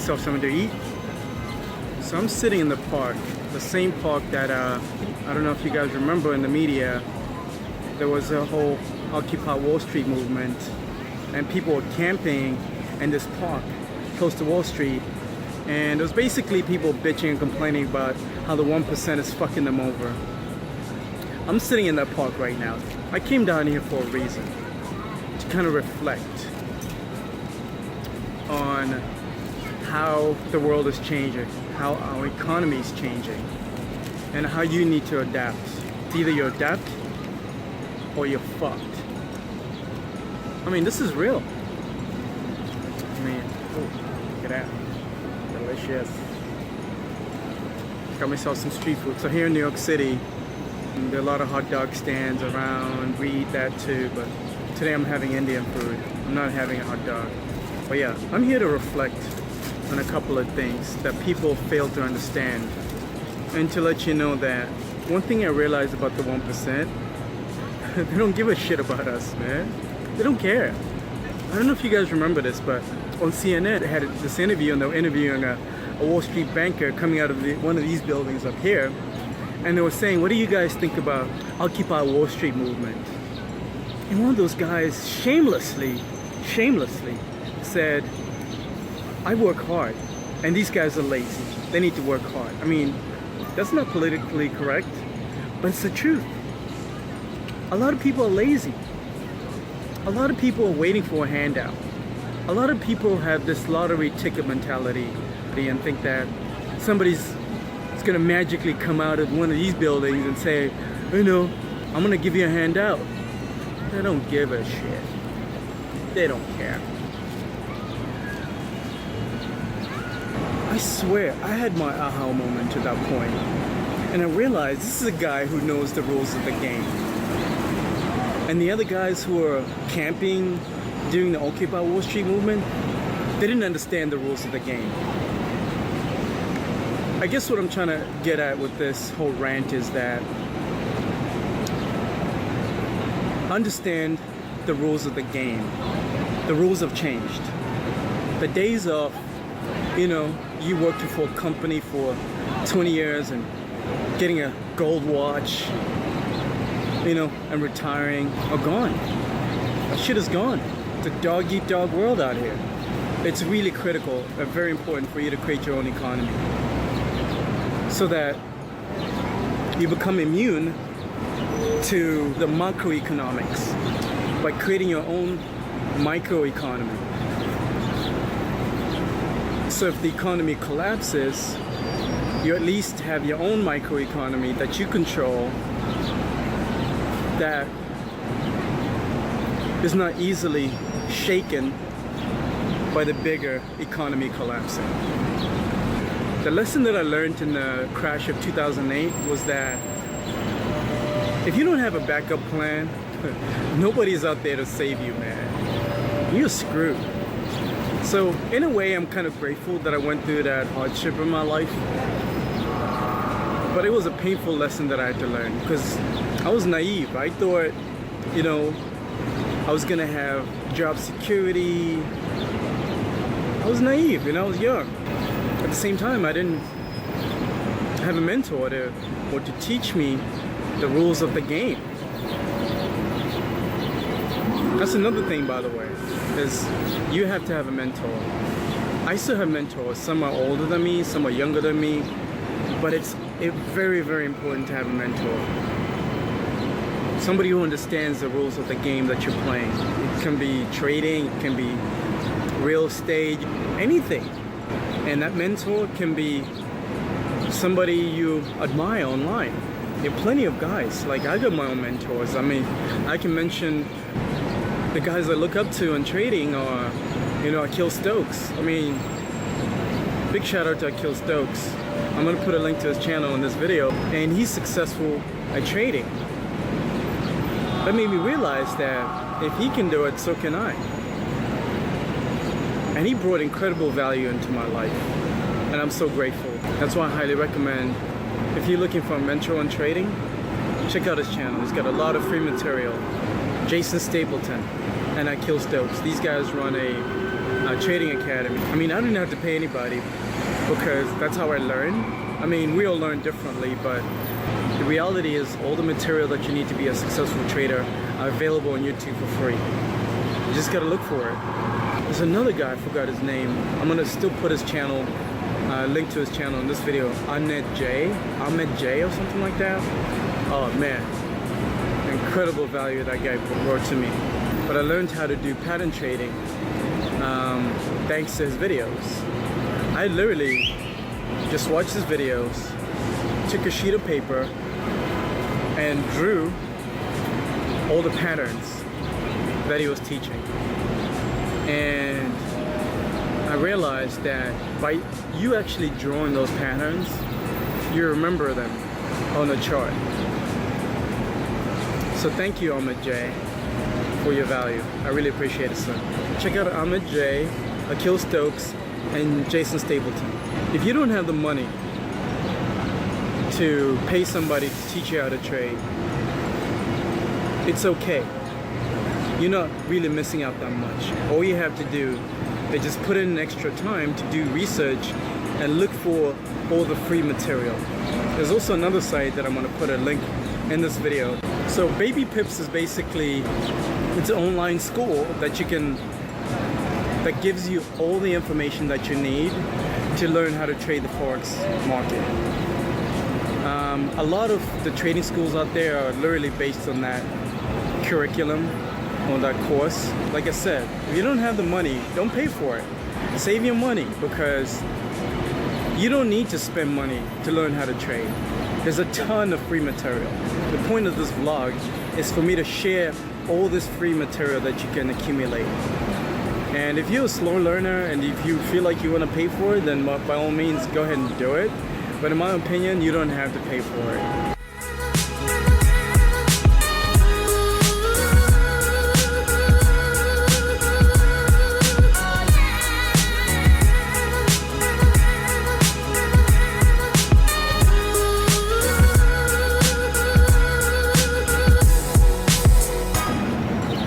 myself something to eat. So I'm sitting in the park, the same park that I don't know if you guys remember in the media, there was a whole Occupy Wall Street movement, and people were camping in this park close to Wall Street, and it was basically people bitching and complaining about how the 1% is fucking them over. I'm sitting in that park right now. I came down here for a reason, to kind of reflect on how the world is changing, how our economy is changing, and how you need to adapt. It's either you adapt or you're fucked. I mean, this is real. I mean, oh, look at that. Delicious. Got myself some street food. So here in New York City, there are a lot of hot dog stands around. We eat that too, but today I'm having Indian food. I'm not having a hot dog. But yeah, I'm here to reflect on a couple of things that people fail to understand, and to let you know that one thing I realized about the 1%, they don't give a shit about us, man. They don't care. I don't know if you guys remember this, but on CNN, they had this interview, and they were interviewing a Wall Street banker coming out of one of these buildings up here, and they were saying, what do you guys think about Occupy Wall Street movement? And one of those guys shamelessly said, I work hard, and these guys are lazy. They need to work hard. I mean, that's not politically correct, but it's the truth. A lot of people are lazy. A lot of people are waiting for a handout. A lot of people have this lottery ticket mentality and think that somebody's gonna magically come out of one of these buildings and say, you know, I'm gonna give you a handout. They don't give a shit. They don't care. I swear, I had my aha moment to that point, and I realized this is a guy who knows the rules of the game. And the other guys who are camping during the Occupy Wall Street movement, they didn't understand the rules of the game. I guess what I'm trying to get at with this whole rant is that understand the rules of the game. The rules have changed. The days of, you know, you worked for a company for 20 years and getting a gold watch, you know, and retiring are gone. That shit is gone. It's a dog-eat-dog world out here. It's really critical and very important for you to create your own economy so that you become immune to the macroeconomics by creating your own microeconomy. So if the economy collapses, you at least have your own microeconomy that you control, that is not easily shaken by the bigger economy collapsing. The lesson that I learned in the crash of 2008 was that if you don't have a backup plan, nobody's out there to save you, man. You're screwed. So in a way, I'm kind of grateful that I went through that hardship in my life. But it was a painful lesson that I had to learn because I was naive. I thought, you know, I was gonna have job security. I was naive, you know, I was young. At the same time, I didn't have a mentor to teach me the rules of the game. That's another thing, by the way, is you have to have a mentor. I still have mentors. Some are older than me, some are younger than me, but it's very, very important to have a mentor. Somebody who understands the rules of the game that you're playing. It can be trading, it can be real estate, anything. And that mentor can be somebody you admire online. There are plenty of guys. Like, I got my own mentors. I mean, I can mention the guys I look up to in trading are, you know, Akil Stokes. I mean, big shout out to Akil Stokes. I'm gonna put a link to his channel in this video, and he's successful at trading. That made me realize that if he can do it, so can I. And he brought incredible value into my life, and I'm so grateful. That's why I highly recommend, if you're looking for a mentor on trading, check out his channel. He's got a lot of free material. Jason Stapleton and Akil Stokes. These guys run a trading academy. I mean, I didn't have to pay anybody because that's how I learn. I mean, we all learn differently, but the reality is all the material that you need to be a successful trader are available on YouTube for free. You just gotta look for it. There's another guy, I forgot his name. I'm gonna still put his channel, link to his channel in this video. Ahmed J or something like that. Oh man, incredible value that guy brought to me. But I learned how to do pattern trading thanks to his videos. I literally just watched his videos, took a sheet of paper and drew all the patterns that he was teaching. And I realized that by you actually drawing those patterns, you remember them on the chart. So thank you, Ahmed J, for your value. I really appreciate it, son. Check out Ahmed J, Akil Stokes, and Jason Stapleton. If you don't have the money to pay somebody to teach you how to trade, it's okay. You're not really missing out that much. All you have to do is just put in extra time to do research and look for all the free material. There's also another site that I'm going to put a link in this video. So Baby Pips is basically, it's an online school that that gives you all the information that you need to learn how to trade the Forex market. A lot of the trading schools out there are literally based on that curriculum, on that course. Like I said, if you don't have the money, don't pay for it. Save your money, because you don't need to spend money to learn how to trade. There's a ton of free material. The point of this vlog is for me to share all this free material that you can accumulate. And if you're a slow learner and if you feel like you want to pay for it, then by all means go ahead and do it. But in my opinion, you don't have to pay for it.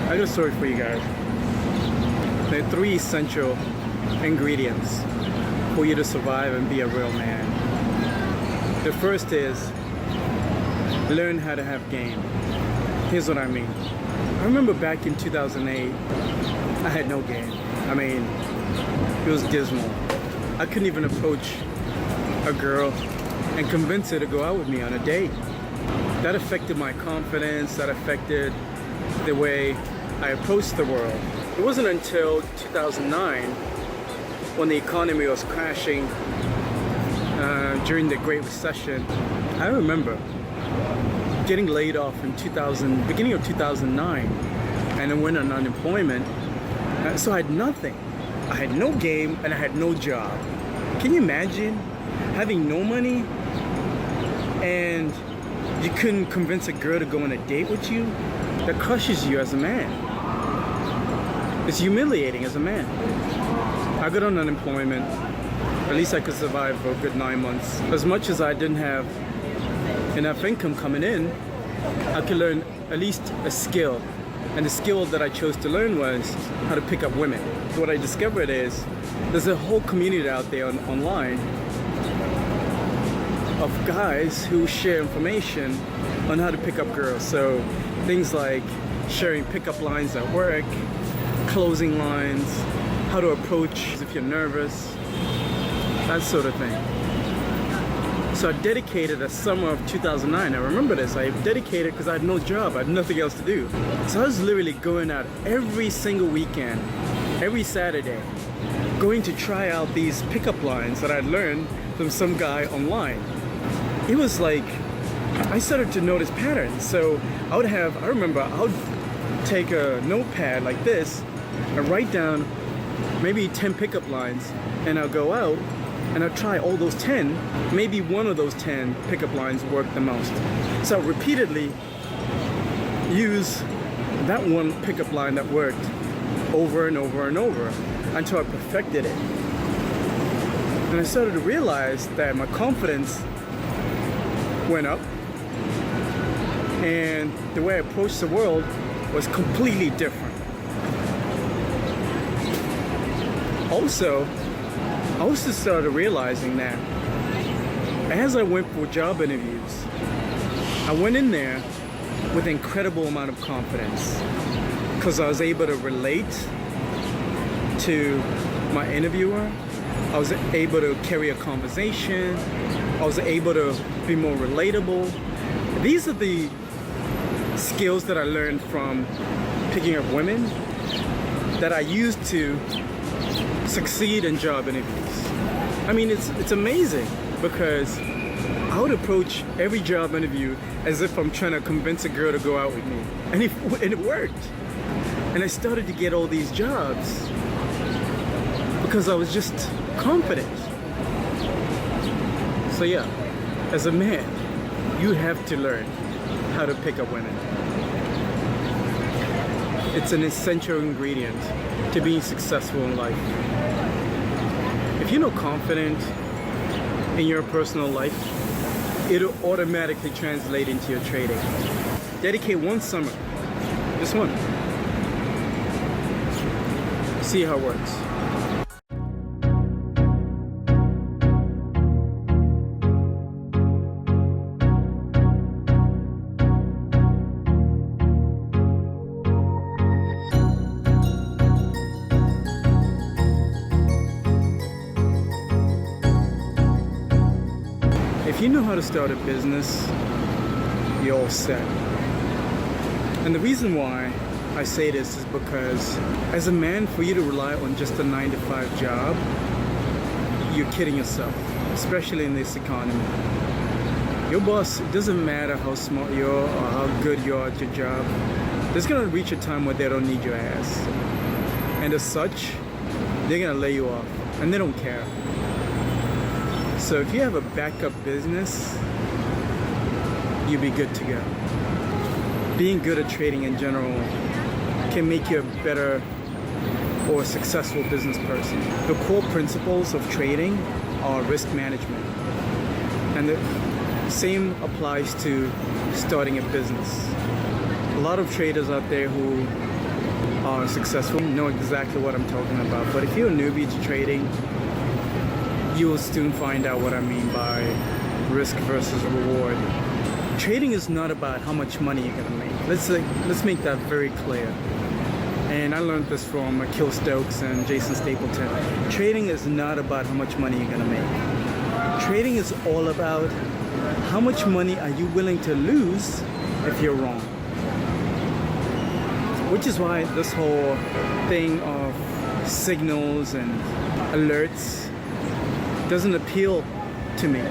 I got a story for you guys. There are 3 essential ingredients for you to survive and be a real man. The first is learn how to have game. Here's what I mean. I remember back in 2008, I had no game. I mean, it was dismal. I couldn't even approach a girl and convince her to go out with me on a date. That affected my confidence, that affected the way I approached the world. It wasn't until 2009, when the economy was crashing during the Great Recession. I remember getting laid off in beginning of 2009, and I went on unemployment. So I had nothing. I had no game and I had no job. Can you imagine having no money and you couldn't convince a girl to go on a date with you? That crushes you as a man. It's humiliating as a man. I got on unemployment. At least I could survive for a good 9 months. As much as I didn't have enough income coming in, I could learn at least a skill. And the skill that I chose to learn was how to pick up women. So what I discovered is there's a whole community out there online of guys who share information on how to pick up girls. So things like sharing pickup lines at work, closing lines, how to approach if you're nervous, that sort of thing. So I dedicated the summer of 2009. I remember this. I dedicated because I had no job. I had nothing else to do. So I was literally going out every single weekend, every Saturday, going to try out these pickup lines that I'd learned from some guy online. It was like, I started to notice patterns. So I remember I would take a notepad like this and write down maybe 10 pickup lines, and I'll go out and I'll try all those 10. Maybe one of those 10 pickup lines worked the most. So I'll repeatedly use that one pickup line that worked over and over and over until I perfected it. And I started to realize that my confidence went up and the way I approached the world was completely different. Also, I also started realizing that as I went for job interviews, I went in there with an incredible amount of confidence because I was able to relate to my interviewer. I was able to carry a conversation. I was able to be more relatable. These are the skills that I learned from picking up women that I used to succeed in job interviews. I mean, it's amazing because I would approach every job interview as if I'm trying to convince a girl to go out with me. And it worked. And I started to get all these jobs because I was just confident. So yeah, as a man, you have to learn how to pick up women. It's an essential ingredient to being successful in life. If you're not confident in your personal life, it'll automatically translate into your trading. Dedicate one summer, just one. See how it works. If you know how to start a business, you're all set. And the reason why I say this is because as a man, for you to rely on just a 9-to-5 job, you're kidding yourself, especially in this economy. Your boss, it doesn't matter how smart you are or how good you are at your job, there's gonna reach a time where they don't need your ass. And as such, they're gonna lay you off, and they don't care. So if you have a backup business, you'll be good to go. Being good at trading in general can make you a better or successful business person. The core principles of trading are risk management. And the same applies to starting a business. A lot of traders out there who are successful know exactly what I'm talking about. But if you're a newbie to trading, you will soon find out what I mean by risk versus reward. Trading is not about how much money you're gonna make. Let's make that very clear. And I learned this from Akil Stokes and Jason Stapleton. Trading is not about how much money you're gonna make. Trading is all about how much money are you willing to lose if you're wrong. Which is why this whole thing of signals and alerts doesn't appeal to me.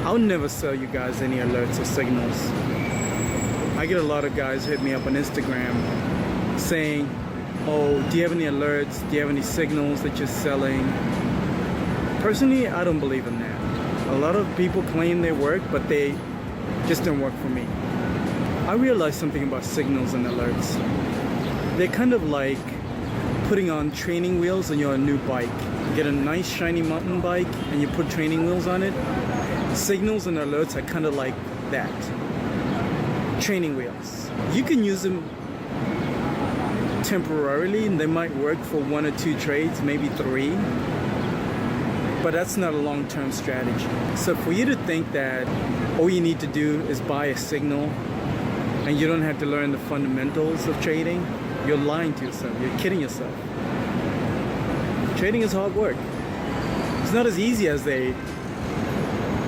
I'll never sell you guys any alerts or signals. I get a lot of guys hit me up on Instagram saying, oh, do you have any alerts? Do you have any signals that you're selling? Personally, I don't believe in that. A lot of people claim they work, but they just don't work for me. I realized something about signals and alerts. They're kind of like putting on training wheels on your new bike. You get a nice shiny mountain bike and you put training wheels on it. Signals and alerts are kind of like that. Training wheels. You can use them temporarily and they might work for 1 or 2 trades, maybe 3. But that's not a long-term strategy. So for you to think that all you need to do is buy a signal and you don't have to learn the fundamentals of trading, you're lying to yourself. You're kidding yourself. Trading is hard work. It's not as easy as they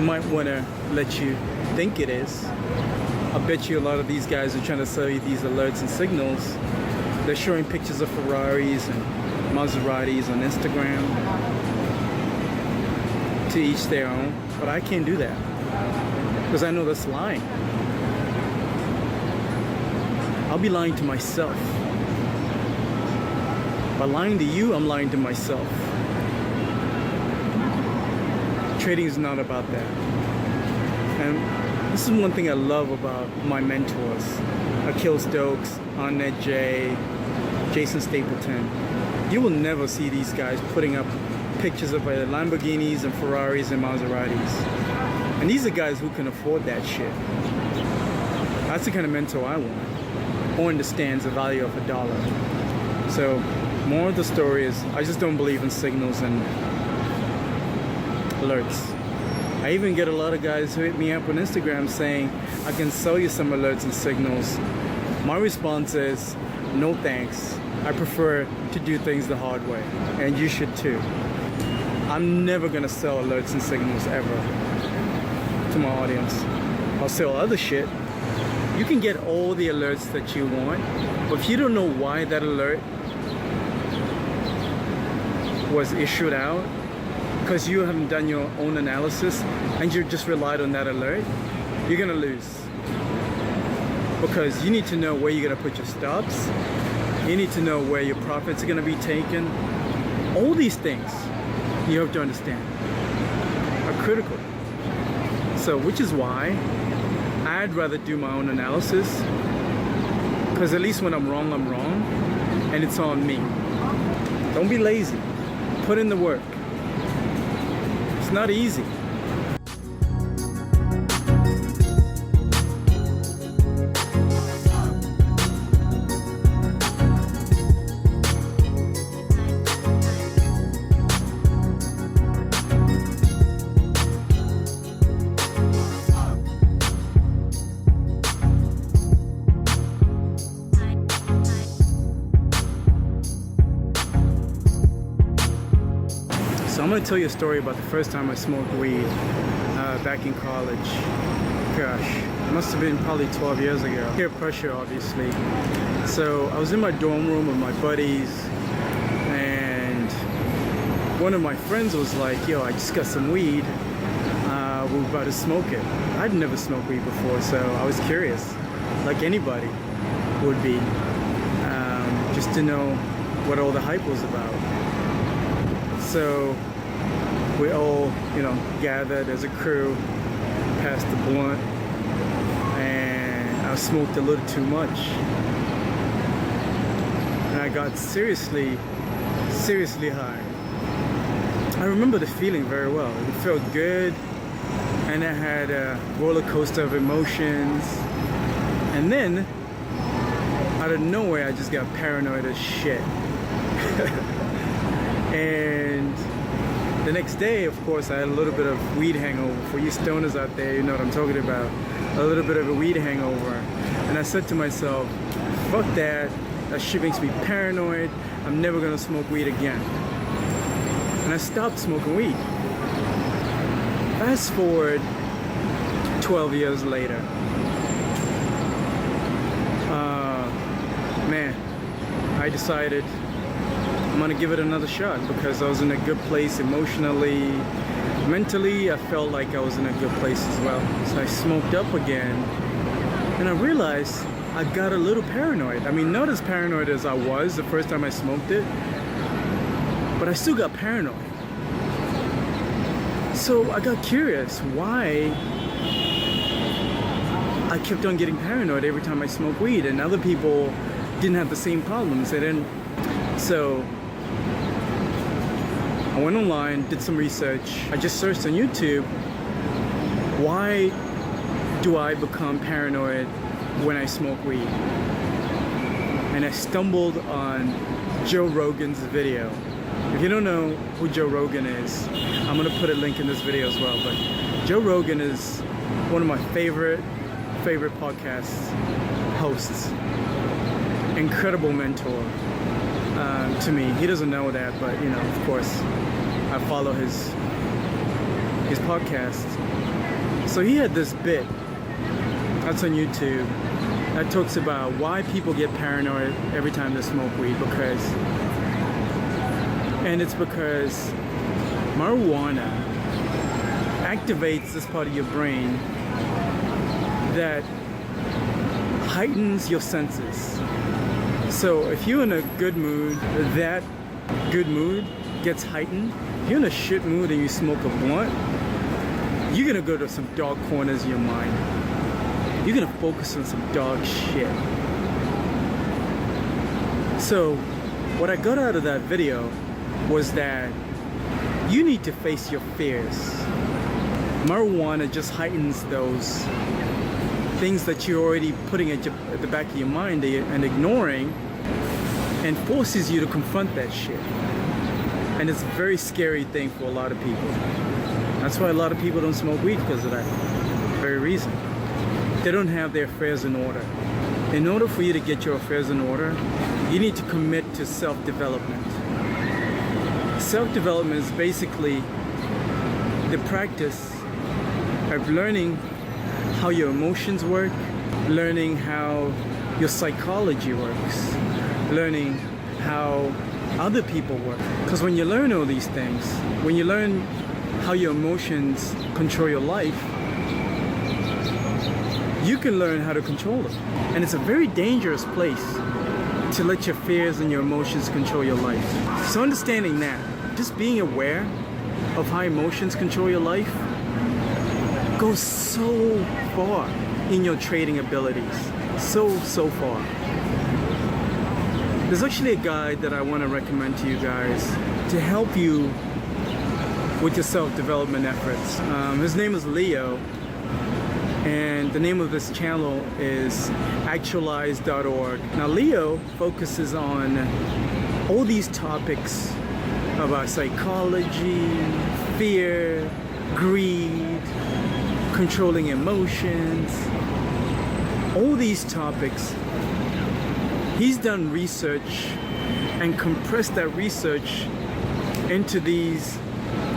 might want to let you think it is. I bet you a lot of these guys are trying to sell you these alerts and signals. They're showing pictures of Ferraris and Maseratis on Instagram. To each their own. But I can't do that because I know that's lying. I'll be lying to myself. By lying to you, I'm lying to myself. Trading is not about that. And this is one thing I love about my mentors. Akil Stokes, Annette J, Jason Stapleton. You will never see these guys putting up pictures of Lamborghinis and Ferraris and Maseratis. And these are guys who can afford that shit. That's the kind of mentor I want. Who understands the value of a dollar. So More of the story is I just don't believe in signals and alerts. I even get a lot of guys who hit me up on Instagram saying I can sell you some alerts and signals. My response is no thanks. I prefer to do things the hard way, and you should too. I'm never gonna sell alerts and signals ever to my audience. I'll sell other shit. You can get all the alerts that you want, but if you don't know why that alert was issued out, because you haven't done your own analysis and you just relied on that alert, you're gonna lose. Because you need to know where you're gonna put your stops. You need to know where your profits are gonna be taken. All these things you have to understand are critical. So, which is why I'd rather do my own analysis, because at least when I'm wrong, and it's on me. Don't be lazy. Put in the work. It's not easy. So I'm going to tell you a story about the first time I smoked weed back in college. Gosh, it must have been probably 12 years ago. Peer pressure, obviously. So I was in my dorm room with my buddies, and one of my friends was like, yo, I just got some weed. We're about to smoke it. I'd never smoked weed before, so I was curious, like anybody would be, just to know what all the hype was about. So we all, gathered as a crew, passed the blunt, and I smoked a little too much. And I got seriously high. I remember the feeling very well. It felt good, and I had a roller coaster of emotions. And then, out of nowhere, I just got paranoid as shit. And the next day, of course, I had a little bit of weed hangover. For you stoners out there, you know what I'm talking about. A little bit of a weed hangover. And I said to myself, fuck that. That shit makes me paranoid. I'm never gonna smoke weed again. And I stopped smoking weed. Fast forward 12 years later. I decided I'm gonna give it another shot, because I was in a good place emotionally. Mentally, I felt like I was in a good place as well. So I smoked up again, and I realized I got a little paranoid. I mean, not as paranoid as I was the first time I smoked it, but I still got paranoid. So I got curious why I kept on getting paranoid every time I smoked weed, and other people didn't have the same problems. They didn't. So I went online, did some research. I just searched on YouTube, why do I become paranoid when I smoke weed? And I stumbled on Joe Rogan's video. If you don't know who Joe Rogan is, I'm gonna put a link in this video as well. But Joe Rogan is one of my favorite podcast hosts. Incredible mentor to me. He doesn't know that, but of course, I follow his podcast. So he had this bit that's on YouTube that talks about why people get paranoid every time they smoke weed, it's because marijuana activates this part of your brain that heightens your senses. So if you're in a good mood, that good mood gets heightened. If you're in a shit mood and you smoke a blunt, you're gonna go to some dark corners of your mind. You're gonna focus on some dark shit. So what I got out of that video was that you need to face your fears. Marijuana just heightens those things that you're already putting at the back of your mind and ignoring. and forces you to confront that shit. And it's a very scary thing for a lot of people. That's why a lot of people don't smoke weed, because of that very reason. They don't have their affairs in order. In order for you to get your affairs in order, you need to commit to self-development. Self-development is basically the practice of learning how your emotions work, learning how your psychology works, learning how other people work. Because when you learn all these things, when you learn how your emotions control your life, you can learn how to control them. And it's a very dangerous place to let your fears and your emotions control your life. So understanding that, just being aware of how emotions control your life goes so far in your trading abilities. So far. There's actually a guide that I want to recommend to you guys to help you with your self-development efforts. His name is Leo, and the name of this channel is actualize.org. Now Leo focuses on all these topics about psychology, fear, greed, controlling emotions, all these topics. He's done research and compressed that research into these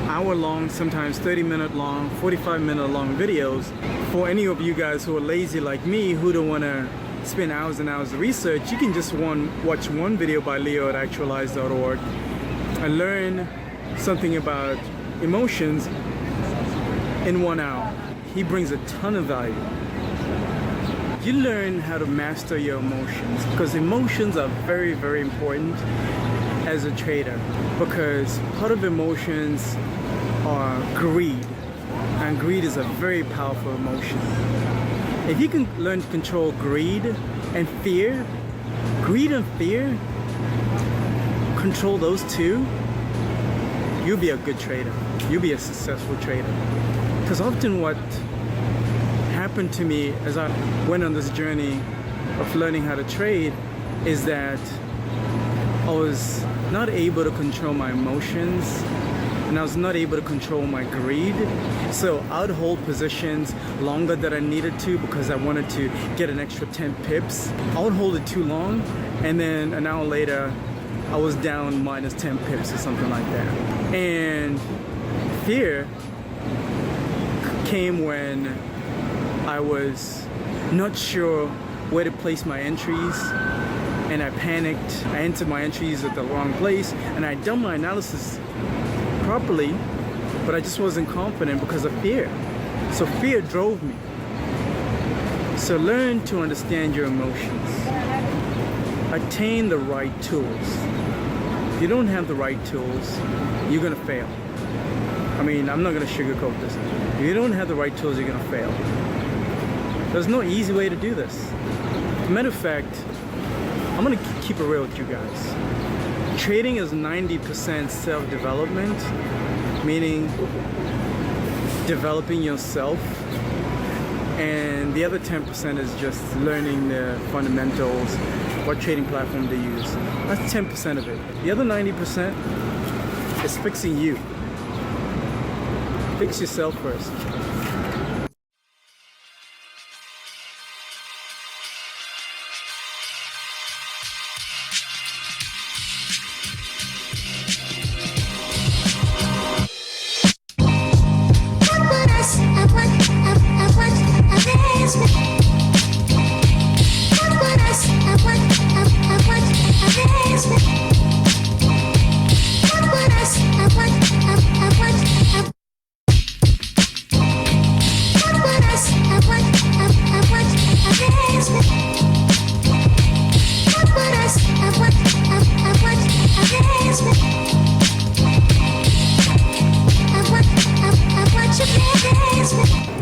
hour-long, sometimes 30-minute long, 45-minute long videos. For any of you guys who are lazy like me, who don't want to spend hours and hours of research, you can just watch one video by Leo at actualize.org and learn something about emotions in 1 hour. He brings a ton of value. You learn how to master your emotions, because emotions are very, very important as a trader, because part of emotions are greed, and greed is a very powerful emotion. If you can learn to control greed and fear, control those two, you'll be a good trader. You'll be a successful trader. Because often what happened to me as I went on this journey of learning how to trade is that I was not able to control my emotions, and I was not able to control my greed. So I would hold positions longer than I needed to because I wanted to get an extra 10 pips. I would hold it too long, and then an hour later I was down minus 10 pips or something like that. And fear came when I was not sure where to place my entries, and I panicked. I entered my entries at the wrong place, and I'd done my analysis properly, but I just wasn't confident because of fear. So fear drove me. So learn to understand your emotions. Attain the right tools. If you don't have the right tools, you're gonna fail. I mean, I'm not gonna sugarcoat this. If you don't have the right tools, you're gonna fail. There's no easy way to do this. Matter of fact, I'm gonna keep it real with you guys. Trading is 90% self-development, meaning developing yourself, and the other 10% is just learning the fundamentals, what trading platform to use. That's 10% of it. The other 90% is fixing you. Fix yourself first.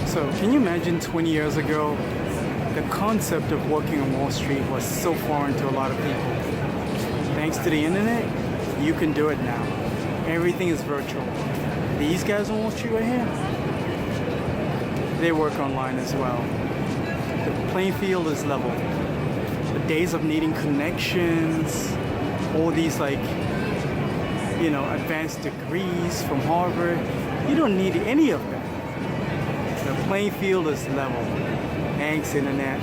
So can you imagine 20 years ago, the concept of working on Wall Street was so foreign to a lot of people. Thanks to the internet, you can do it now. Everything is virtual. These guys on Wall Street right here, they work online as well. The playing field is level. The days of needing connections, all these like, you know, advanced degrees from Harvard. You don't need any of that. The playing field is level. Thanks, internet.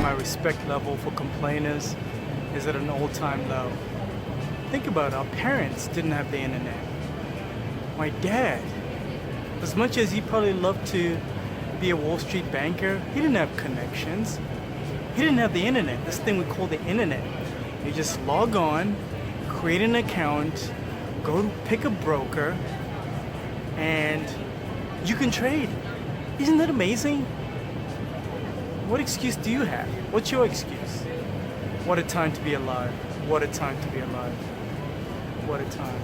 My respect level for complainers is at an all-time low. Think about it, our parents didn't have the internet. My dad, as much as he probably loved to be a Wall Street banker, he didn't have connections. He didn't have the internet, this thing we call the internet. You just log on, create an account, go to pick a broker, and you can trade. Isn't that amazing? What excuse do you have? What's your excuse? What a time to be alive. What a time to be alive. What a time.